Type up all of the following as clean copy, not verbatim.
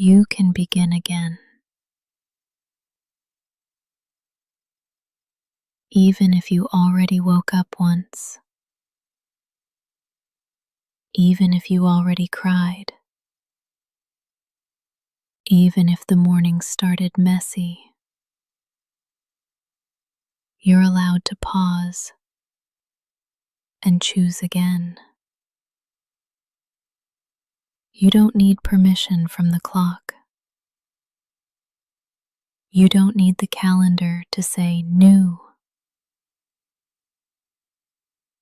You can begin again. Even if you already woke up once, even if you already cried, even if the morning started messy, you're allowed to pause and choose again. You don't need permission from the clock. You don't need the calendar to say new.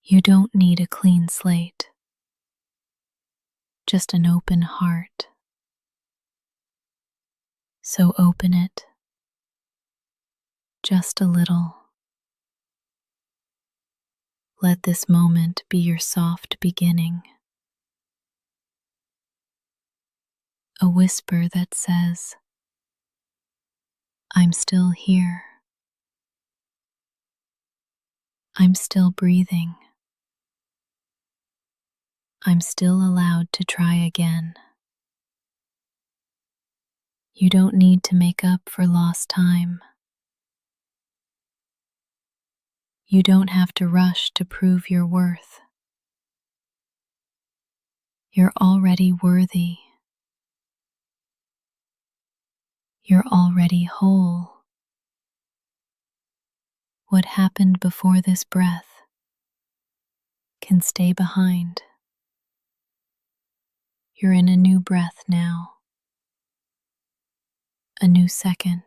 You don't need a clean slate, just an open heart. So open it, just a little. Let this moment be your soft beginning. A whisper that says, I'm still here. I'm still breathing. I'm still allowed to try again. You don't need to make up for lost time. You don't have to rush to prove your worth. You're already worthy. You're already whole. What happened before this breath can stay behind. You're in a new breath now. A new second.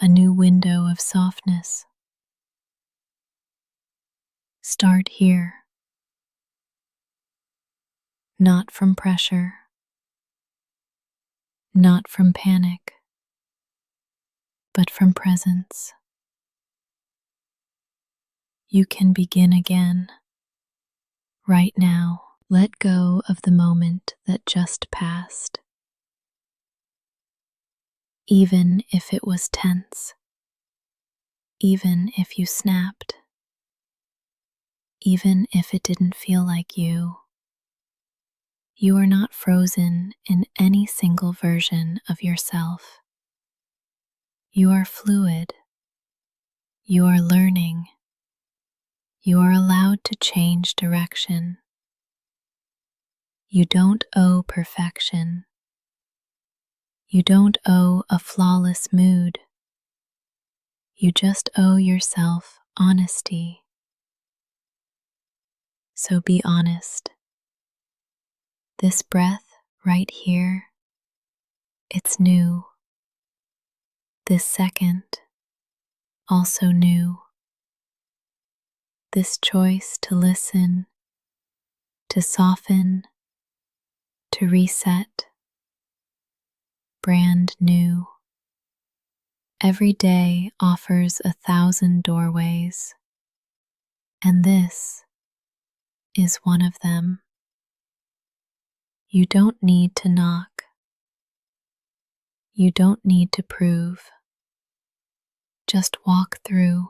A new window of softness. Start here. Not from pressure. Not from panic. But from presence. You can begin again. Right now, let go of the moment that just passed. Even if it was tense. Even if you snapped. Even if it didn't feel like you. You are not frozen in any single version of yourself. You are fluid. You are learning. You are allowed to change direction. You don't owe perfection. You don't owe a flawless mood. You just owe yourself honesty. So be honest. This breath right here, it's new. This second, also new. This choice to listen, to soften, to reset, brand new. Every day offers 1,000 doorways, and this is one of them. You don't need to knock. You don't need to prove. Just walk through.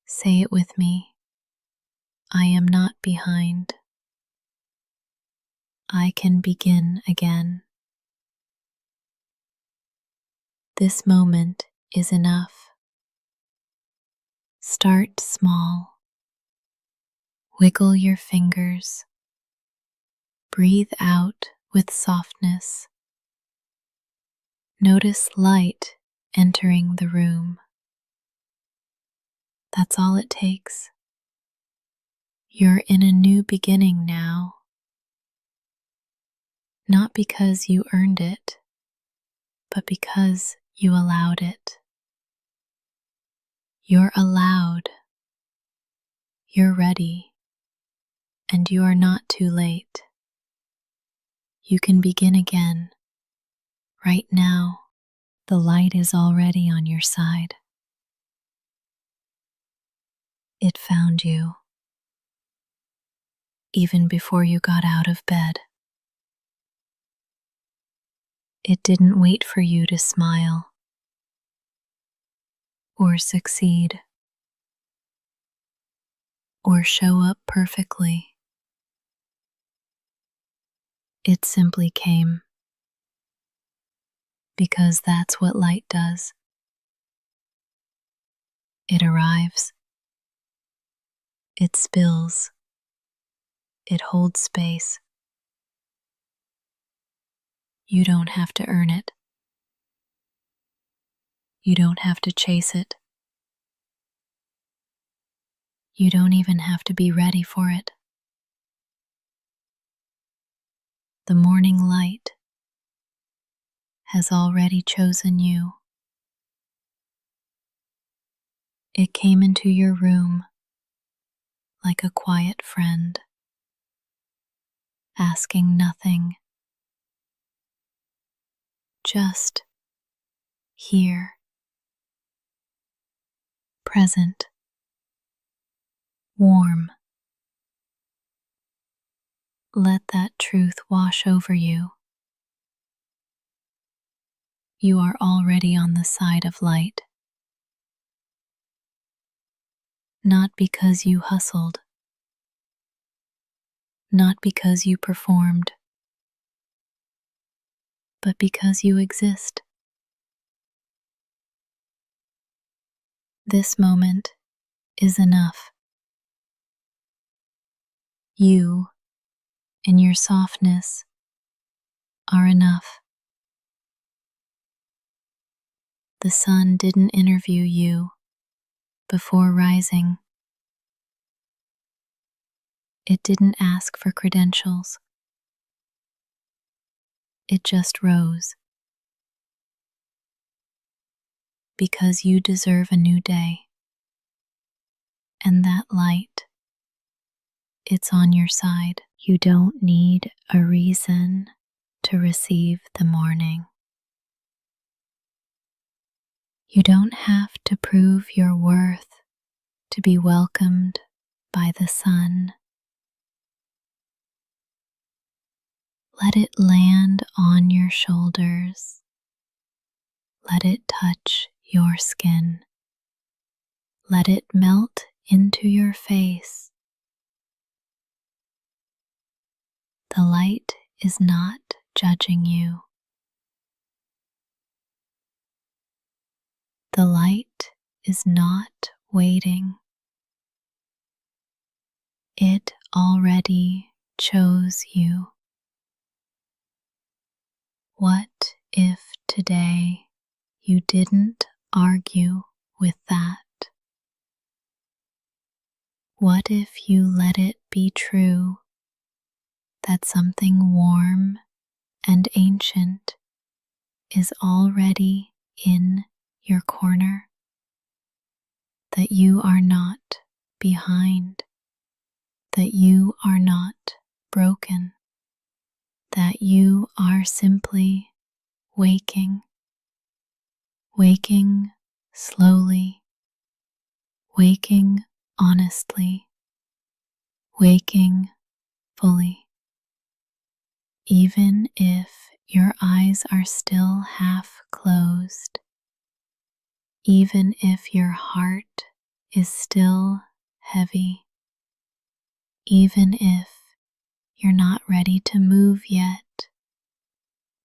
Say it with me. I am not behind. I can begin again. This moment is enough. Start small. Wiggle your fingers. Breathe out with softness. Notice light entering the room. That's all it takes. You're in a new beginning now. Not because you earned it, but because you allowed it. You're allowed. You're ready. And you are not too late. You can begin again. Right now, the light is already on your side. It found you, even before you got out of bed. It didn't wait for you to smile or succeed or show up perfectly. It simply came because that's what light does. It arrives, it spills, it holds space. You don't have to earn it. You don't have to chase it. You don't even have to be ready for it. The morning light has already chosen you. It came into your room like a quiet friend, asking nothing, just here, present, warm. Let that truth wash over you. You are already on the side of light. Not because you hustled, not because you performed, but because you exist. This moment is enough. You, in your softness, are enough. The sun didn't interview you before rising. It didn't ask for credentials. It just rose. Because you deserve a new day. And that light, it's on your side. You don't need a reason to receive the morning. You don't have to prove your worth to be welcomed by the sun. Let it land on your shoulders. Let it touch your skin. Let it melt into your face. The light is not judging you. The light is not waiting. It already chose you. What if today you didn't argue with that? What if you let it be true that something warm and ancient is already in your corner? That you are not behind, that you are not broken, that you are simply waking, waking slowly, waking honestly, waking fully. Even if your eyes are still half closed, even if your heart is still heavy, even if you're not ready to move yet,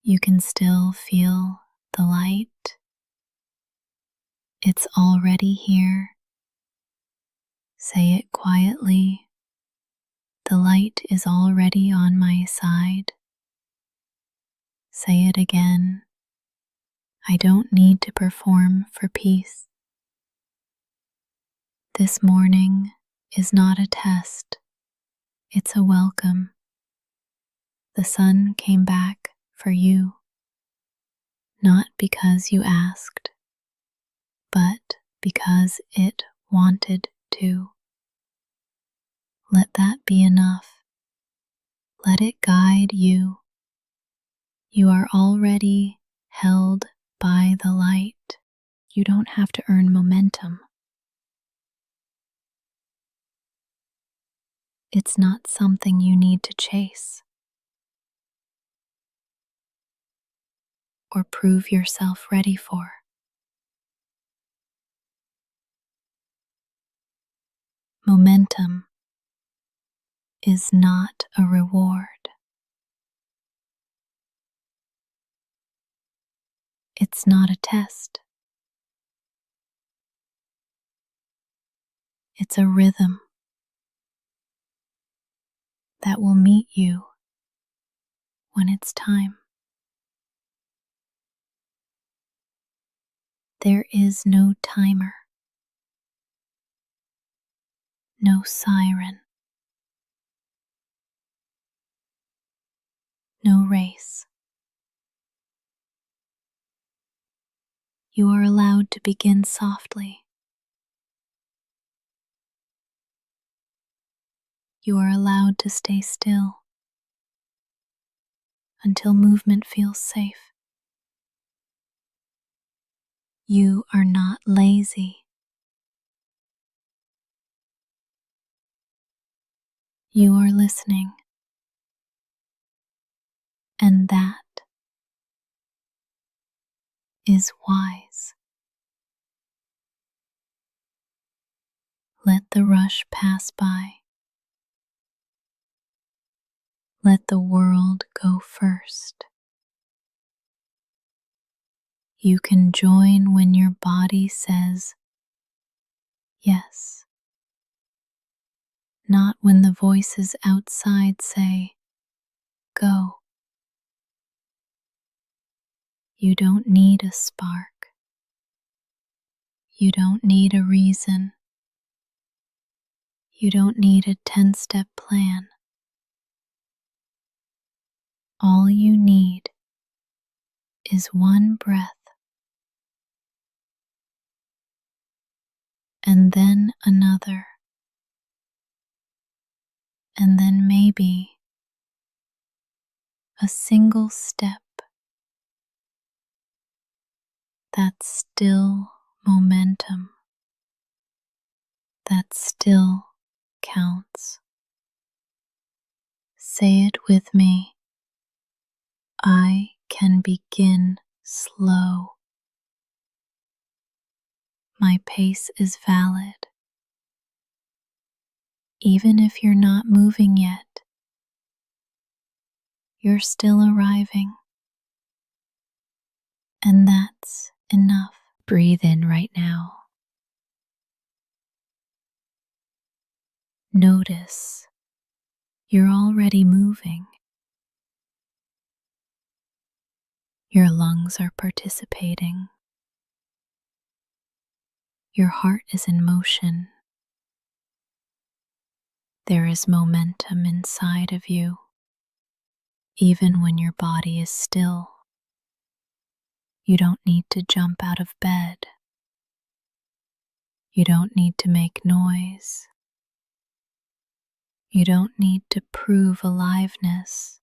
you can still feel the light. It's already here. Say it quietly. The light is already on my side. Say it again. I don't need to perform for peace. This morning is not a test. It's a welcome. The sun came back for you, not because you asked, but because it wanted to. Let that be enough. Let it guide you. You are already held by the light. You don't have to earn momentum. It's not something you need to chase or prove yourself ready for. Momentum is not a reward. It's not a test. It's a rhythm that will meet you when it's time. There is no timer, no siren, no race. You are allowed to begin softly. You are allowed to stay still until movement feels safe. You are not lazy. You are listening, and that is wise. Let the rush pass by. Let the world go first. You can join when your body says yes, not when the voices outside say go. You don't need a spark. You don't need a reason. You don't need a 10-step plan. All you need is one breath, and then another, and then maybe a single step. That's still momentum. That still counts. Say it with me. I can begin slow. My pace is valid. Even if you're not moving yet, you're still arriving. And that's enough. Breathe in right now. Notice you're already moving. Your lungs are participating. Your heart is in motion. There is momentum inside of you, even when your body is still. You don't need to jump out of bed. You don't need to make noise. You don't need to prove aliveness.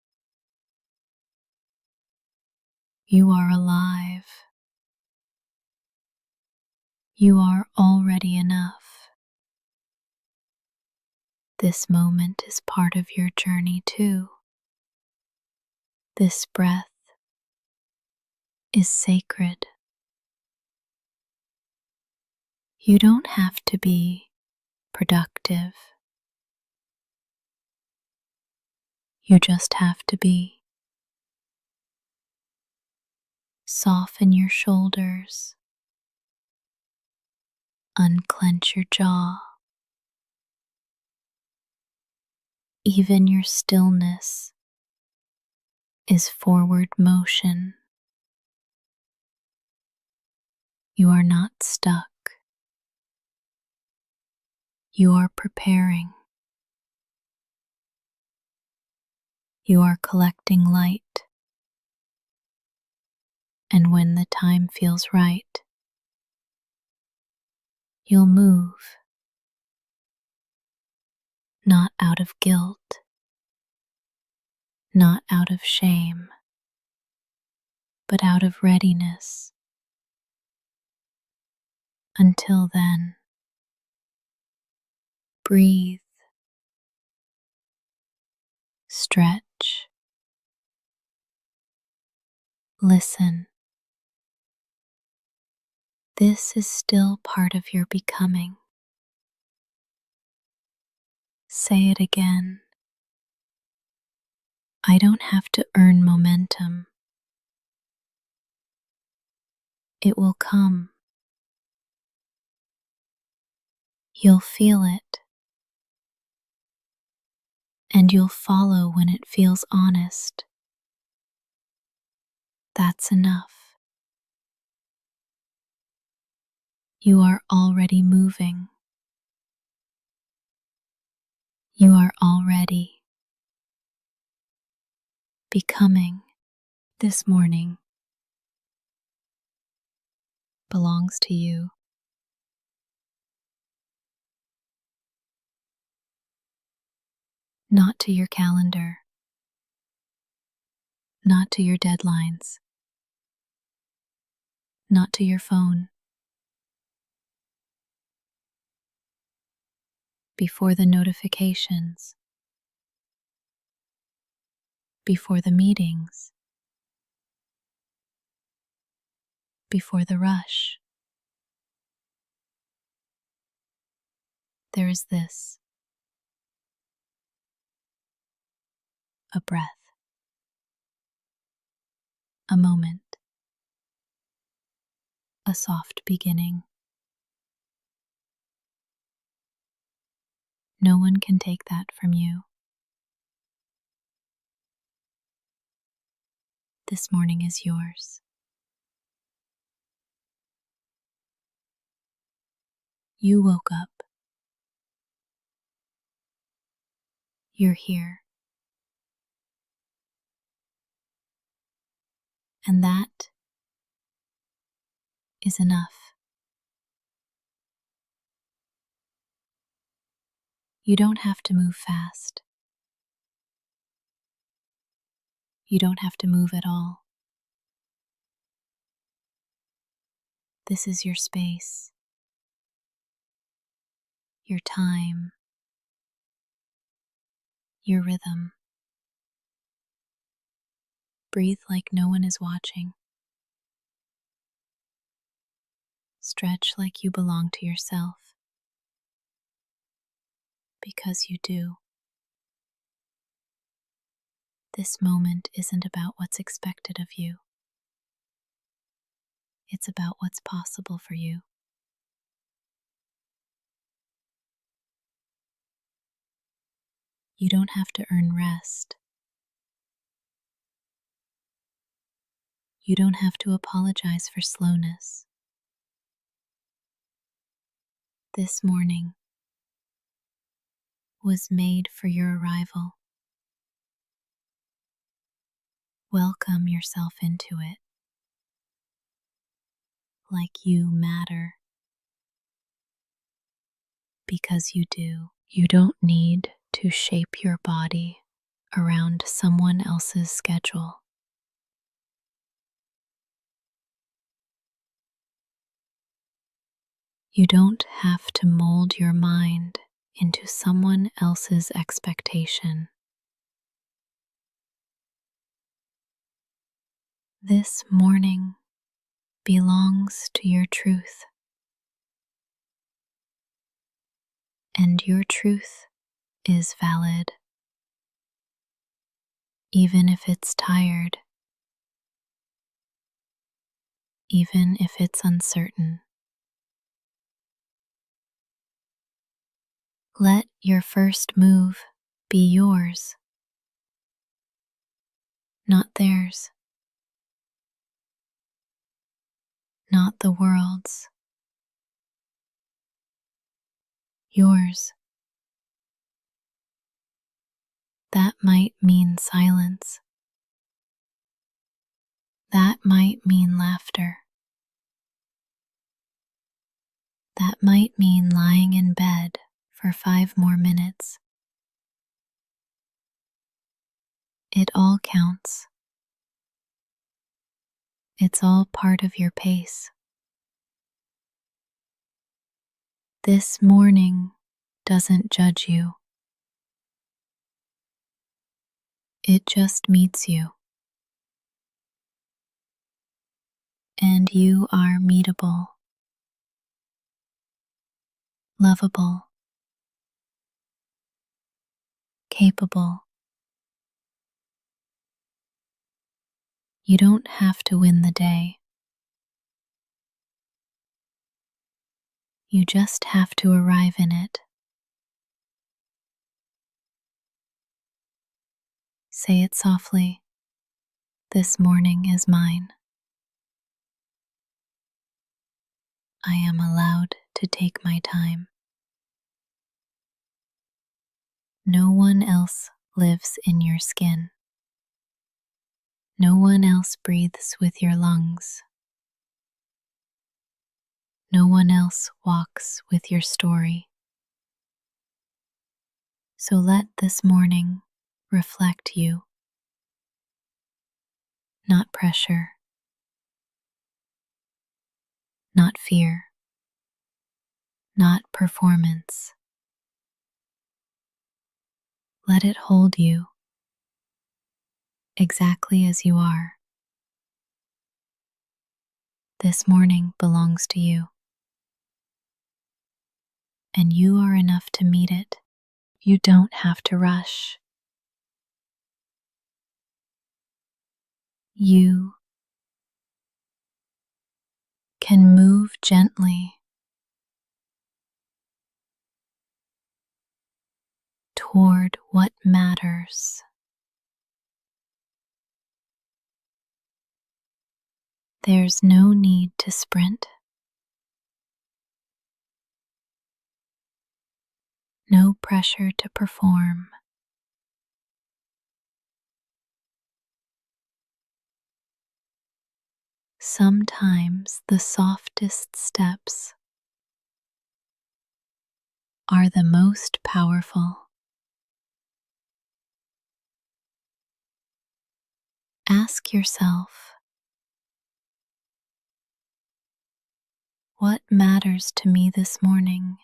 You are alive. You are already enough. This moment is part of your journey too. This breath is sacred. You don't have to be productive. You just have to be. Soften your shoulders. Unclench your jaw. Even your stillness is forward motion. You are not stuck. You are preparing. You are collecting light. And when the time feels right, you'll move. Not out of guilt, not out of shame, but out of readiness. Until then, breathe, stretch, listen. This is still part of your becoming. Say it again. I don't have to earn momentum. It will come. You'll feel it, and you'll follow when it feels honest. That's enough. You are already moving. You are already becoming. This morning belongs to you. Not to your calendar, not to your deadlines, not to your phone. Before the notifications, before the meetings, before the rush, there is this: a breath, a moment, a soft beginning. No one can take that from you. This morning is yours. You woke up. You're here. And that is enough. You don't have to move fast. You don't have to move at all. This is your space, your time, your rhythm. Breathe like no one is watching. Stretch like you belong to yourself, because you do. This moment isn't about what's expected of you. It's about what's possible for you. You don't have to earn rest. You don't have to apologize for slowness. This morning was made for your arrival. Welcome yourself into it, like you matter, because you do. You don't need to shape your body around someone else's schedule. You don't have to mold your mind into someone else's expectation. This morning belongs to your truth, and your truth is valid, even if it's tired, even if it's uncertain. Let your first move be yours, not theirs, not the world's. Yours. That might mean silence. That might mean laughter. That might mean lying in bed for 5 more minutes. It all counts. It's all part of your pace. This morning doesn't judge you. It just meets you. And you are meetable, lovable, capable. You don't have to win the day. You just have to arrive in it. Say it softly. This morning is mine. I am allowed to take my time. No one else lives in your skin. No one else breathes with your lungs. No one else walks with your story. So let this morning reflect you, not pressure, not fear, not performance. Let it hold you exactly as you are. This morning belongs to you, and you are enough to meet it. You don't have to rush. You can move gently toward what matters. There's no need to sprint, no pressure to perform. Sometimes the softest steps are the most powerful. Ask yourself, what matters to me this morning?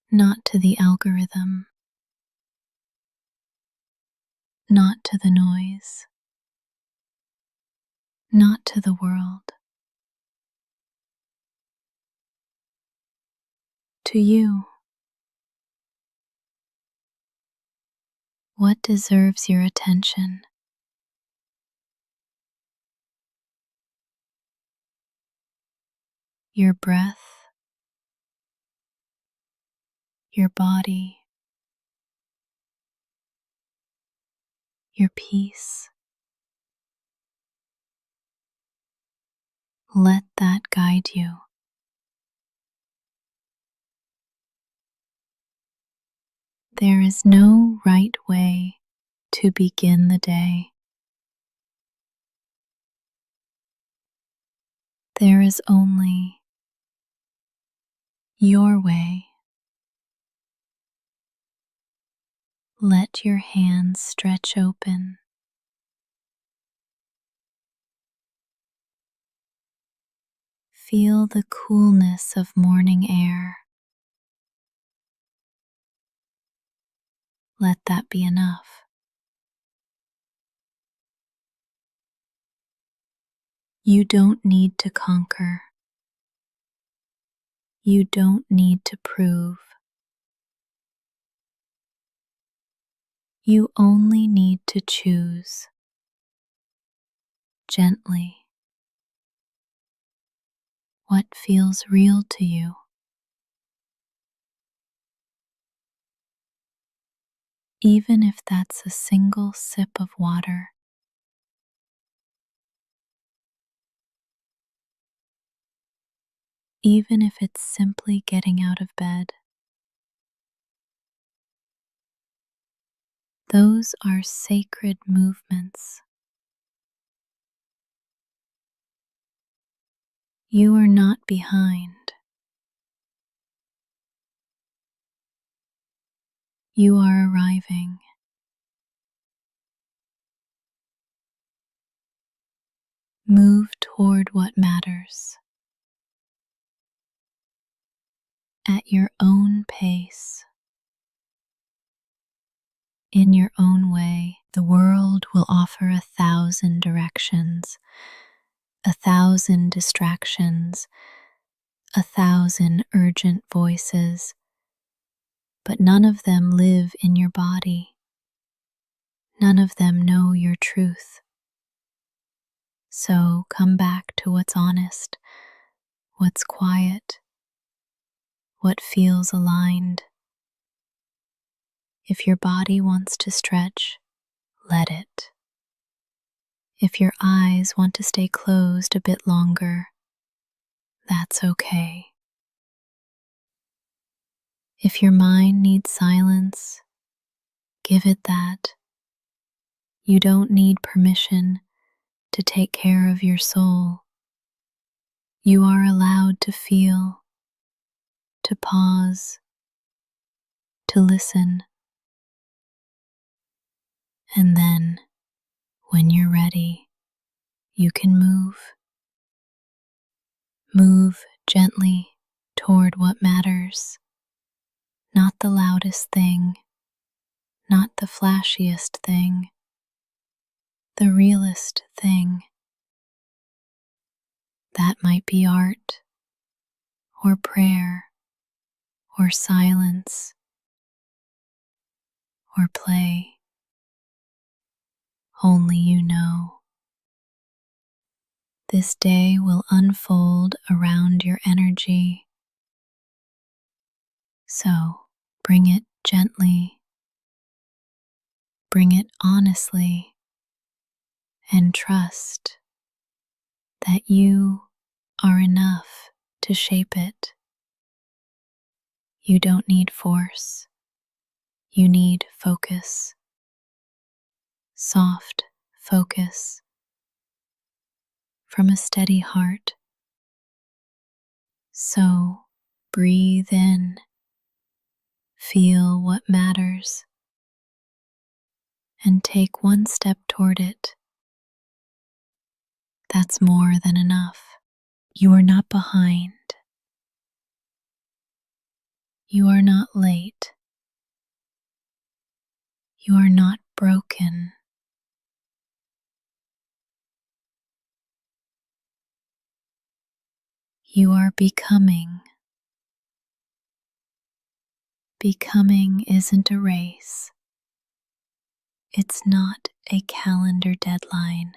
Not to the algorithm, not to the noise, not to the world. To you, what deserves your attention? Your breath, your body, your peace. Let that guide you. There is no right way to begin the day. There is only your way. Let your hands stretch open. Feel the coolness of morning air. Let that be enough. You don't need to conquer. You don't need to prove. You only need to choose gently what feels real to you. Even if that's a single sip of water, even if it's simply getting out of bed. Those are sacred movements. You are not behind. You are arriving. Move toward what matters at your own pace, in your own way. The world will offer 1,000 directions, 1,000 distractions, 1,000 urgent voices, but none of them live in your body. None of them know your truth. So come back to what's honest, what's quiet, what feels aligned. If your body wants to stretch, let it. If your eyes want to stay closed a bit longer, that's okay. If your mind needs silence, give it that. You don't need permission to take care of your soul. You are allowed to feel, to pause, to listen. And then, when you're ready, you can move. Move gently toward what matters. Not the loudest thing, not the flashiest thing, the realest thing. That might be art, or prayer, or silence, or play. Only you know. This day will unfold around your energy. So bring it gently, bring it honestly, and trust that you are enough to shape it. You don't need force. You need focus. Soft focus from a steady heart. So breathe in, feel what matters, and take one step toward it. That's more than enough. You are not behind. You are not late. You are not broken. You are becoming. Becoming isn't a race. It's not a calendar deadline.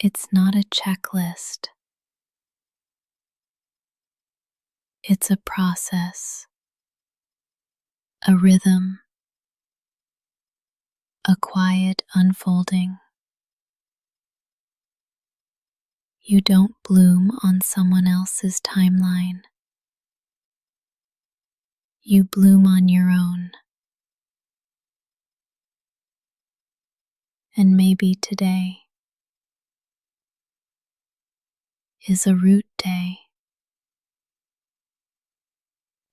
It's not a checklist. It's a process, a rhythm, a quiet unfolding. You don't bloom on someone else's timeline. You bloom on your own. And maybe today is a root day.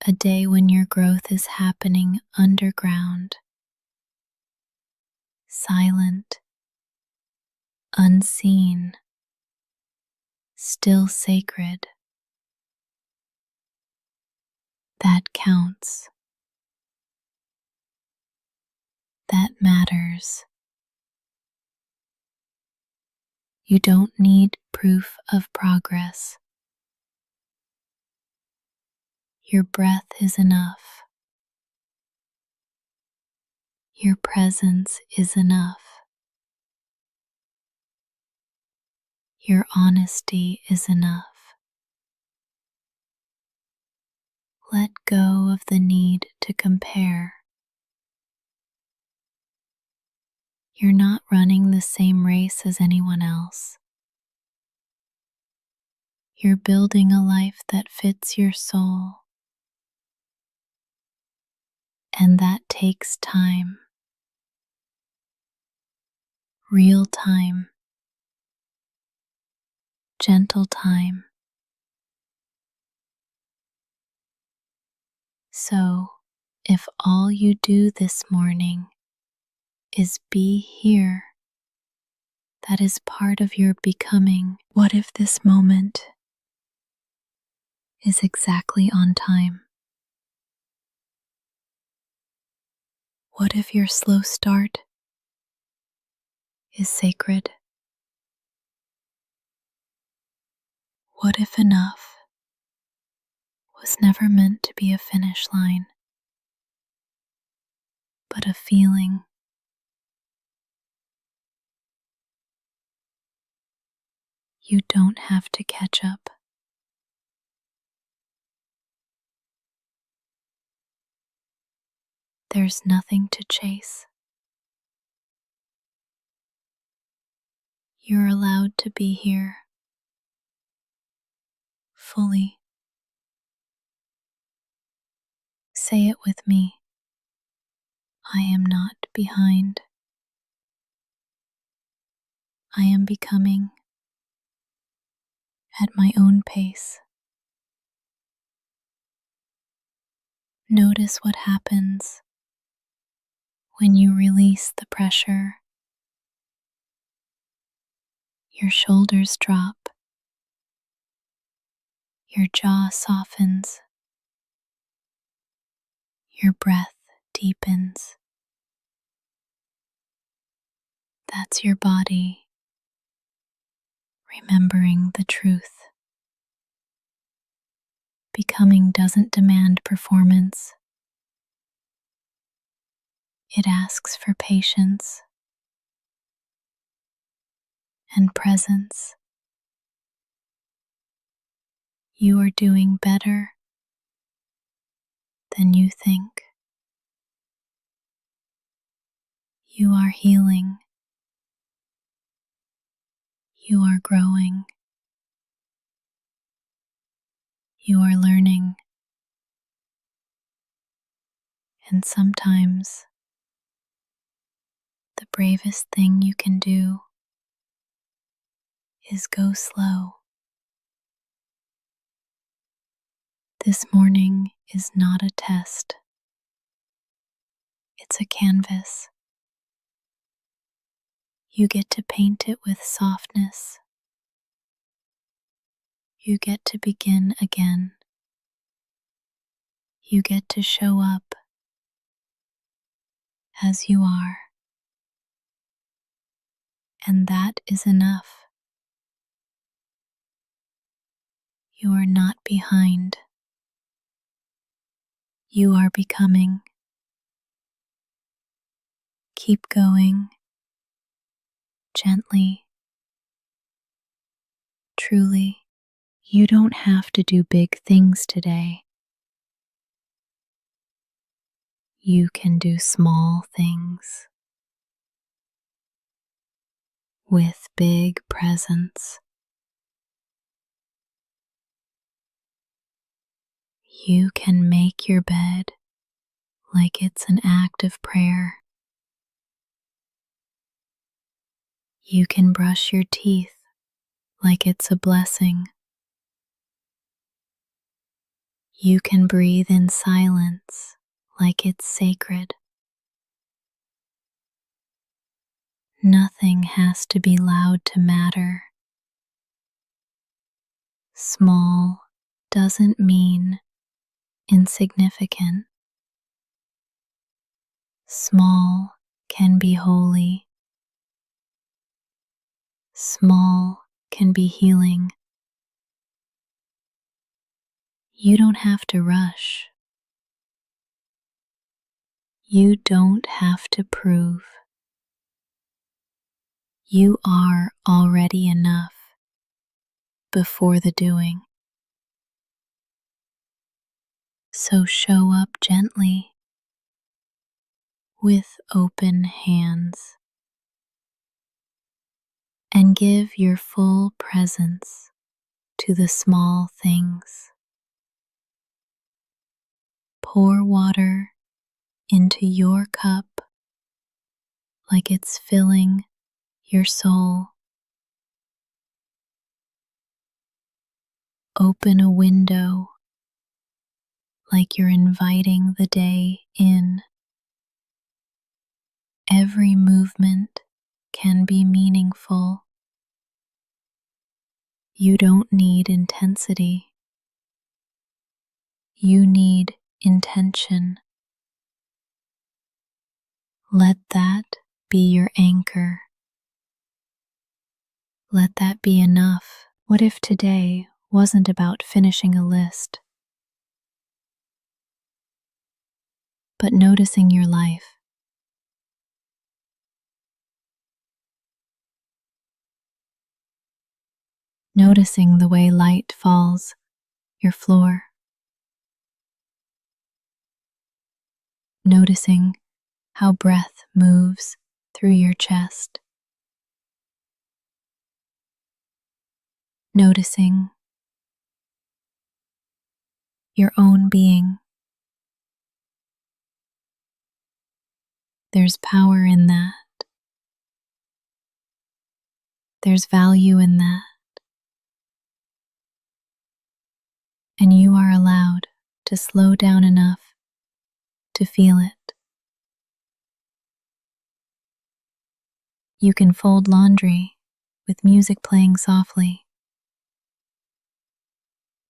A day when your growth is happening underground, silent, unseen, still sacred. That counts. That matters. You don't need proof of progress. Your breath is enough. Your presence is enough. Your honesty is enough. Let go of the need to compare. You're not running the same race as anyone else. You're building a life that fits your soul. And that takes time. Real time. Gentle time. So, if all you do this morning is be here, that is part of your becoming. What if this moment is exactly on time? What if your slow start is sacred? What if enough was never meant to be a finish line, but a feeling? You don't have to catch up. There's nothing to chase. You're allowed to be here fully. Say it with me. I am not behind. I am becoming at my own pace. Notice what happens when you release the pressure. Your shoulders drop. Your jaw softens. Your breath deepens. That's your body remembering the truth. Becoming doesn't demand performance. It asks for patience and presence. You are doing better than you think. You are healing. You are growing. You are learning. And sometimes the bravest thing you can do is go slow. This morning is not a test. It's a canvas. You get to paint it with softness. You get to begin again. You get to show up as you are. And that is enough. You are not behind. You are becoming. Keep going, gently, truly. You don't have to do big things today. You can do small things with big presence. You can make your bed like it's an act of prayer. You can brush your teeth like it's a blessing. You can breathe in silence like it's sacred. Nothing has to be loud to matter. Small doesn't mean insignificant. Small can be holy. Small can be healing. You don't have to rush. You don't have to prove. You are already enough before the doing. So show up gently with open hands and give your full presence to the small things. Pour water into your cup like it's filling your soul. Open a window like you're inviting the day in. Every movement can be meaningful. You don't need intensity. You need intention. Let that be your anchor. Let that be enough. What if today wasn't about finishing a list, but noticing your life? noticing the way light falls your floor, noticing how breath moves through your chest, noticing your own being. There's power in that. There's value in that. And you are allowed to slow down enough to feel it. You can fold laundry with music playing softly.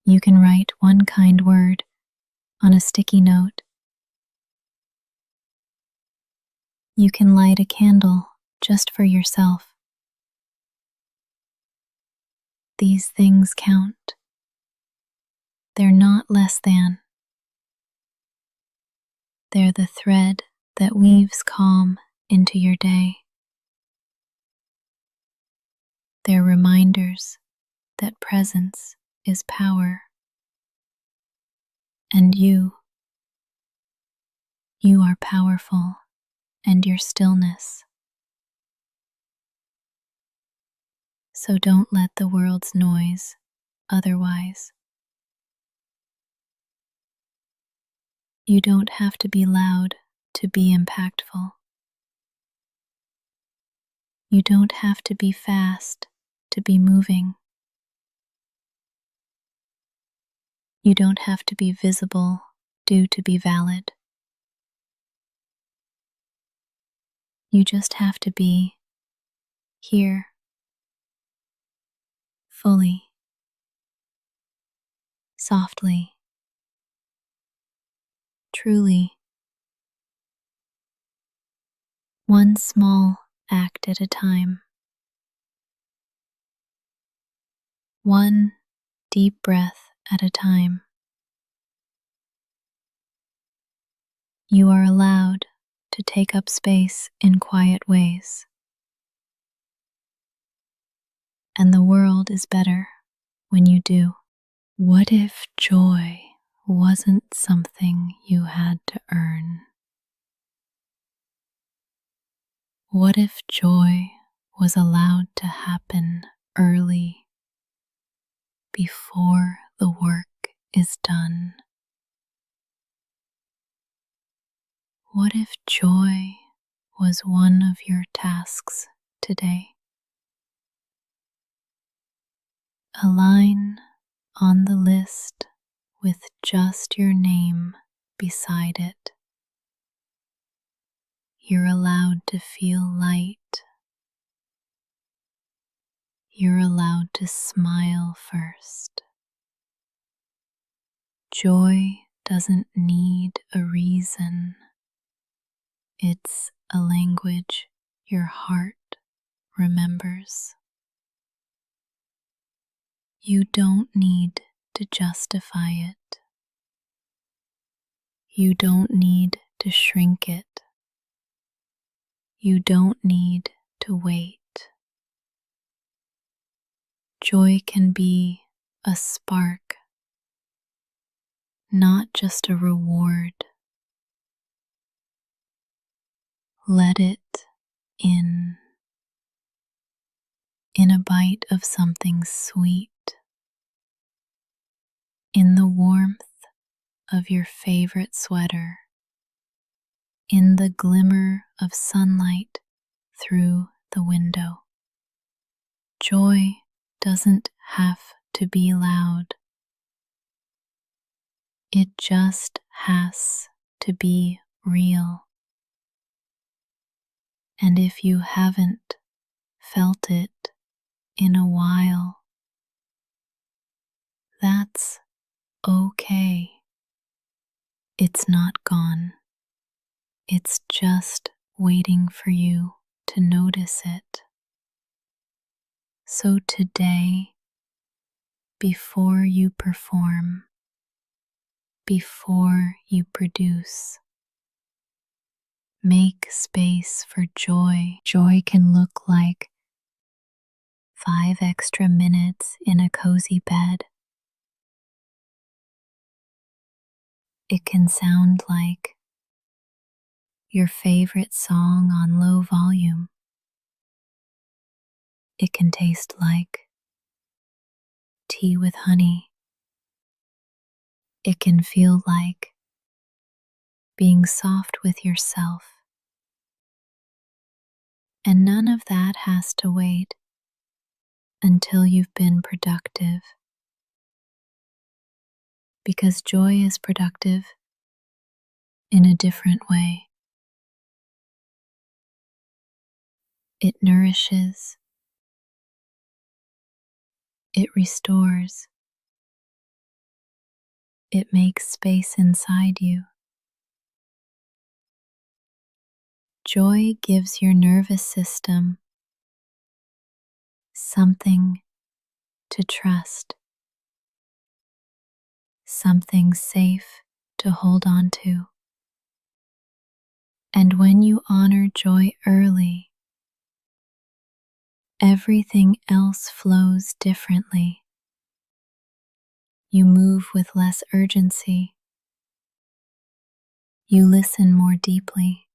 You can write one kind word on a sticky note. You can light a candle just for yourself. These things count. They're not less than. They're the thread that weaves calm into your day. They're reminders that presence is power. And you are powerful, and your stillness. So don't let the world's noise otherwise. You don't have to be loud to be impactful. You don't have to be fast to be moving. You don't have to be visible due to be valid. You just have to be here, fully, softly, truly. One small act at a time. One deep breath at a time. You are allowed to take up space in quiet ways. And the world is better when you do. What if joy wasn't something you had to earn? What if joy was allowed to happen early, before the work is done? What if joy was one of your tasks today? A line on the list with just your name beside it. You're allowed to feel light. You're allowed to smile first. Joy doesn't need a reason. It's a language your heart remembers. You don't need to justify it. You don't need to shrink it. You don't need to wait. Joy can be a spark, not just a reward. Let it in a bite of something sweet, in the warmth of your favorite sweater, in the glimmer of sunlight through the window. Joy doesn't have to be loud. It just has to be real. And if you haven't felt it in a while, that's okay. It's not gone. It's just waiting for you to notice it. So today, before you perform, before you produce, make space for joy. Joy can look like 5 extra minutes in a cozy bed. It can sound like your favorite song on low volume. It can taste like tea with honey. It can feel like being soft with yourself. And none of that has to wait until you've been productive. Because joy is productive in a different way. It nourishes, it restores, it makes space inside you. Joy gives your nervous system something to trust, something safe to hold on to. And when you honor joy early, everything else flows differently. You move with less urgency. You listen more deeply.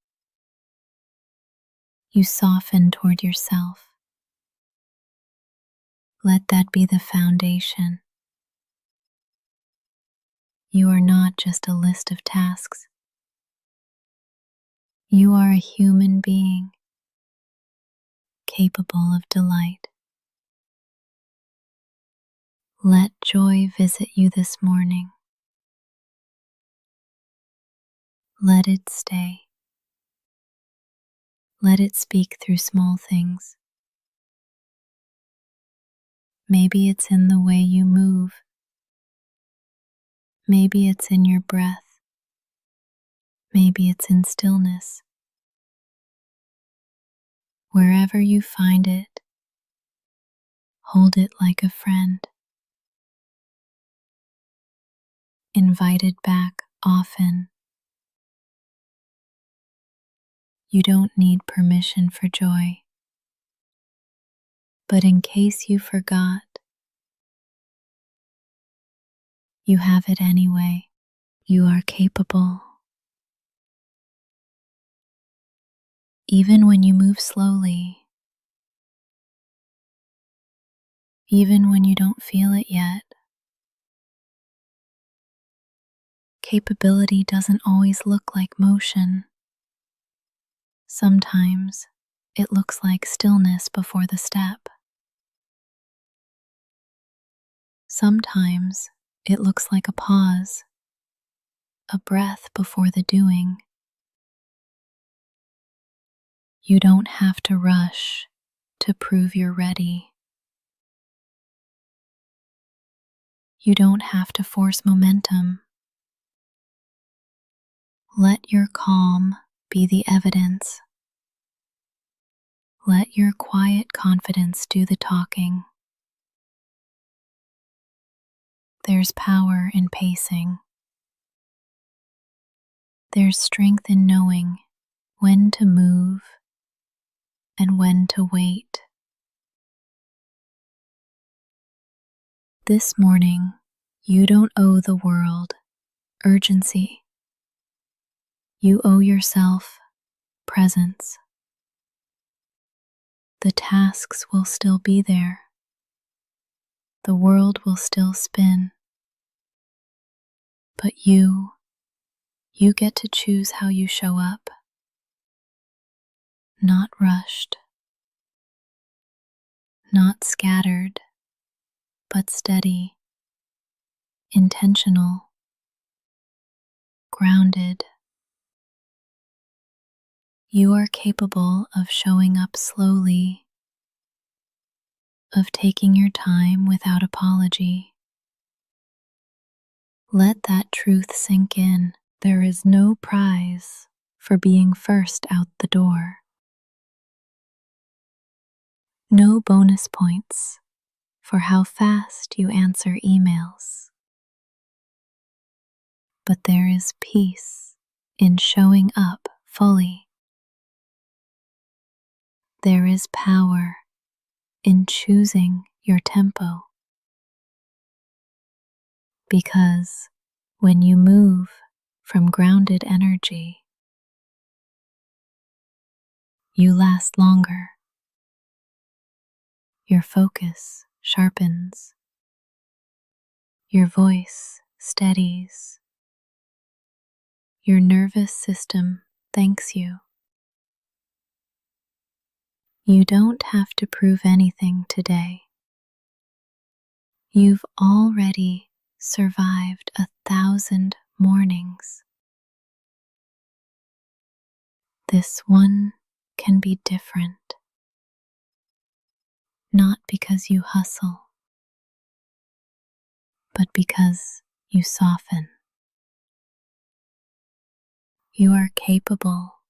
You soften toward yourself. Let that be the foundation. You are not just a list of tasks. You are a human being capable of delight. Let joy visit you this morning. Let it stay. Let it speak through small things. Maybe it's in the way you move. Maybe it's in your breath. Maybe it's in stillness. Wherever you find it, hold it like a friend. Invite it back often. You don't need permission for joy. But in case you forgot, you have it anyway. You are capable. Even when you move slowly, even when you don't feel it yet, capability doesn't always look like motion. Sometimes it looks like stillness before the step. Sometimes it looks like a pause, a breath before the doing. You don't have to rush to prove you're ready. You don't have to force momentum. Let your calm be the evidence. Let your quiet confidence do the talking. There's power in pacing. There's strength in knowing when to move and when to wait. This morning, you don't owe the world urgency. You owe yourself presence. The tasks will still be there. The world will still spin. But you get to choose how you show up. Not rushed, not scattered, but steady, intentional, grounded. You are capable of showing up slowly, of taking your time without apology. Let that truth sink in. There is no prize for being first out the door. No bonus points for how fast you answer emails. But there is peace in showing up fully. There is power in choosing your tempo, because when you move from grounded energy, you last longer. Your focus sharpens, your voice steadies, your nervous system thanks you. You don't have to prove anything today. You've already survived 1,000 mornings. This one can be different, not because you hustle, but because you soften. You are capable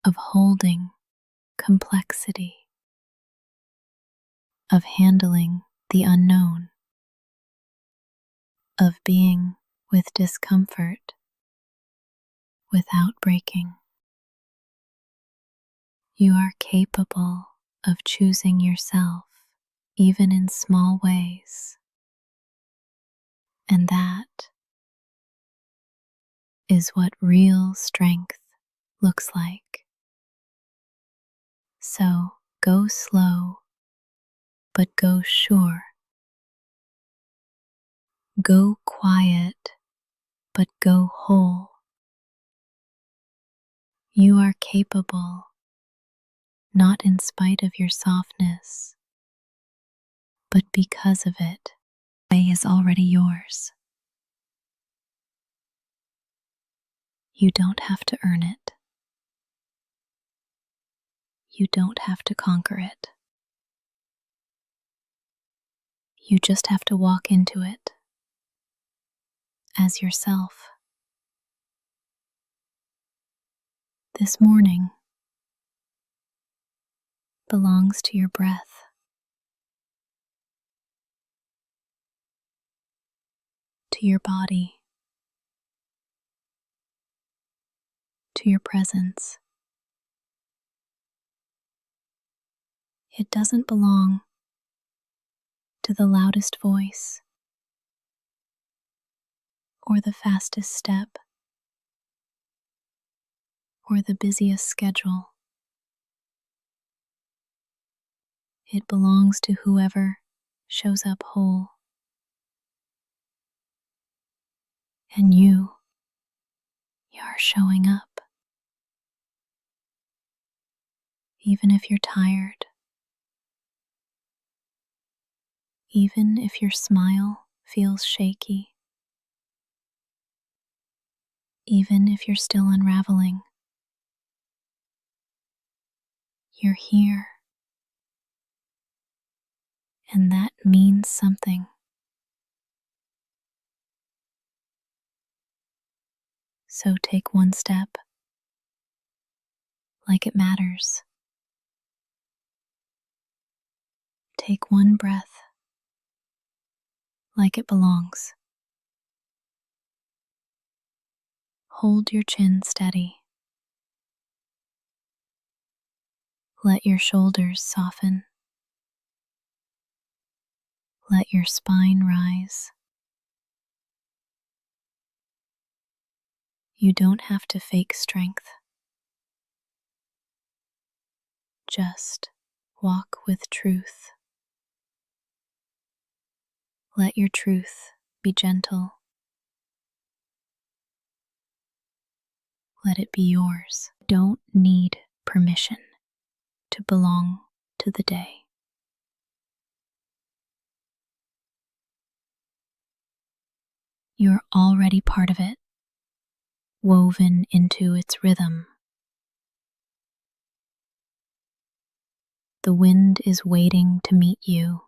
of holding complexity, of handling the unknown, of being with discomfort without breaking. You are capable of choosing yourself even in small ways, and that is what real strength looks like. So go slow, but go sure. Go quiet, but go whole. You are capable, not in spite of your softness, but because of it. The way is already yours. You don't have to earn it. You don't have to conquer it. You just have to walk into it as yourself. This morning belongs to your breath, to your body, to your presence. It doesn't belong to the loudest voice or the fastest step or the busiest schedule. It belongs to whoever shows up whole. And you are showing up. Even if you're tired, even if your smile feels shaky, even if you're still unraveling, you're here. And that means something. So take one step like it matters. Take one breath like it belongs. Hold your chin steady. Let your shoulders soften. Let your spine rise. You don't have to fake strength. Just walk with truth. Let your truth be gentle. Let it be yours. Don't need permission to belong to the day. You're already part of it, woven into its rhythm. The wind is waiting to meet you.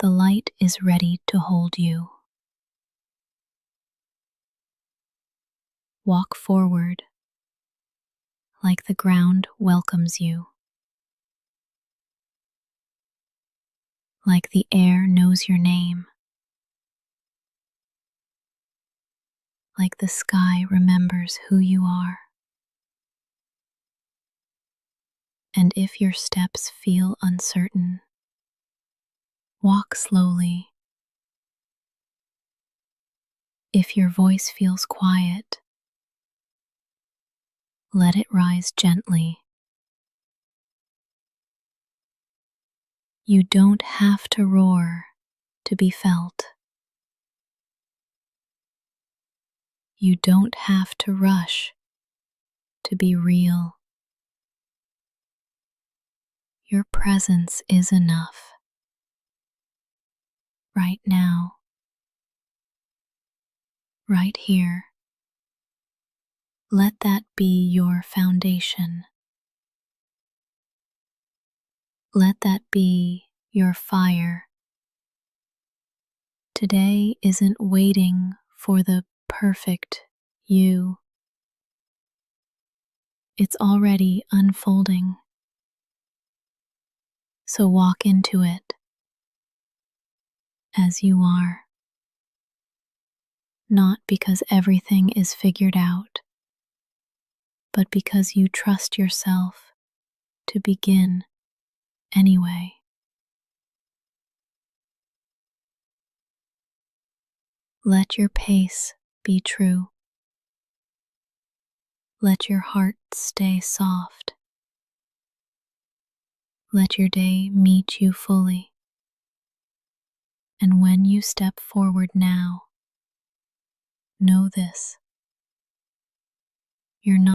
The light is ready to hold you. Walk forward like the ground welcomes you, like the air knows your name, like the sky remembers who you are. And if your steps feel uncertain, walk slowly. If your voice feels quiet, let it rise gently. You don't have to roar to be felt. You don't have to rush to be real. Your presence is enough. Right now, right here. Let that be your foundation. Let that be your fire. Today isn't waiting for the perfect you. It's already unfolding. So walk into it as you are. Not because everything is figured out, but because you trust yourself to begin anyway. Let your pace be true. Let your heart stay soft. Let your day meet you fully. And when you step forward now, know this: you're not